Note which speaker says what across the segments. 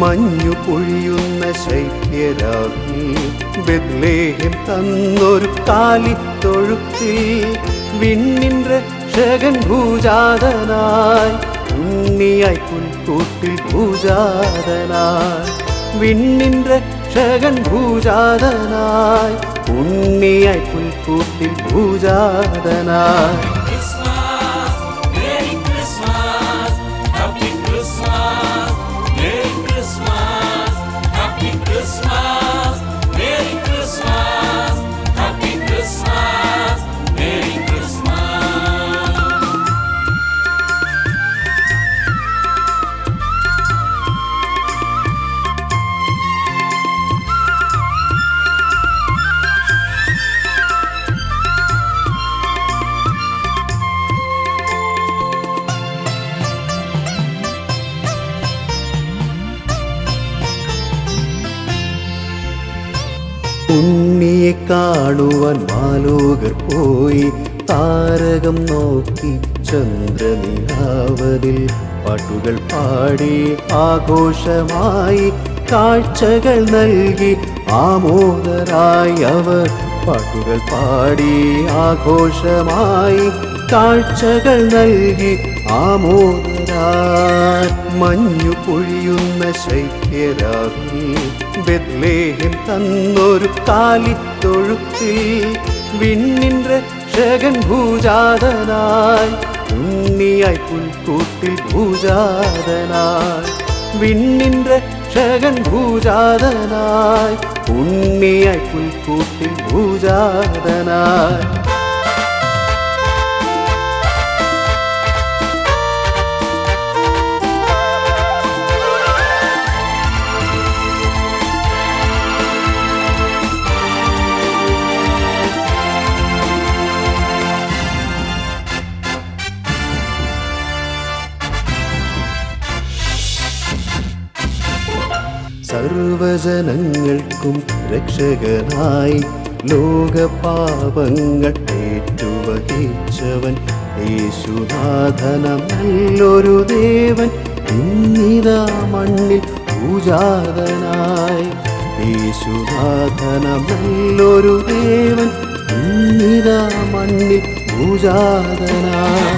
Speaker 1: മഞ്ഞു പൊഴിയുന്ന ശൈത്യരാത്രി ബെത്ലേഹേം തന്നൊരു കാലിത്തൊഴുത്തിൽ വിണ്ണിൻ രക്ഷകൻ ഭൂജാതനായി ഉണ്ണിയായി പുൽക്കൂട്ടിൽ ഭൂജാതനായി വിണ്ണിൻ രക്ഷകൻ ഭൂജാതനായി ഉണ്ണിയായി പുൽക്കൂട്ടിൽ ഭൂജാതനായി. ഉണ്ണിയെ കാണുവാൻ മാലോകർ പോയി താരകം നോക്കി ചന്ദ്രനിലാവതിൽ പാട്ടുകൾ പാടി ആഘോഷമായി കാഴ്ചകൾ നൽകി ആമോദരായി അവർ പാട്ടുകൾ പാടി ആഘോഷമായി കാഴ്ചകൾ നൽകി ആമോദരായി. മഞ്ഞു പൊഴിയുന്ന ശൈത്യരാത്രി ബെത്ലേഹേം തന്നൊരു കാലിത്തൊഴുത്തിൽ വിണ്ണിൻ രക്ഷകൻ ഭൂജാതനായി ഉണ്ണിയായി പുൽക്കൂട്ടിൽ ഭൂജാതനായി വിണ്ണിൻ രക്ഷകൻ ഭൂജാതനായി ഉണ്ണിയായി പുൽക്കൂട്ടിൽ ഭൂജാതനായി. സർവജനങ്ങൾക്കും രക്ഷകനായി ലോകപാപങ്ങൾ ഏറ്റുവഹിച്ചവൻ യേശുനാഥനം നല്ലൊരു ദേവൻ ഇന്നിതാ മണ്ണിൽ പൂജാതനായി യേശുനാഥനം നല്ലൊരു ദേവൻ ഇന്നിതാ മണ്ണിൽ പൂജാതനായി.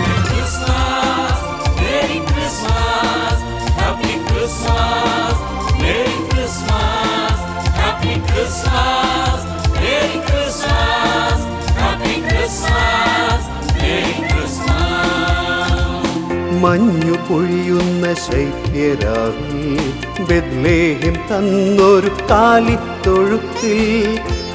Speaker 1: മഞ്ഞു പൊഴിയുന്ന ശൈത്യരാത്രി ബെത്ലേഹേം തന്നൊരു കാലിത്തൊഴുത്തിൽ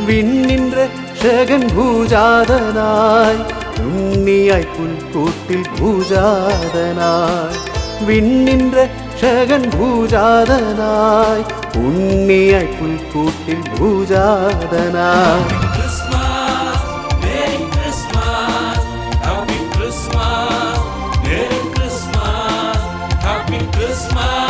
Speaker 1: വിണ്ണിൻ രക്ഷകൻ ഭൂജാതനായി ഉണ്ണിയായി പുൽക്കൂട്ടിൽ ഭൂജാതനായി വിണ്ണിൻ രക്ഷകൻ ഭൂജാതനായി ഉണ്ണിയായി പുൽക്കൂട്ടിൽ ഭൂജാതനായി.
Speaker 2: Christmas.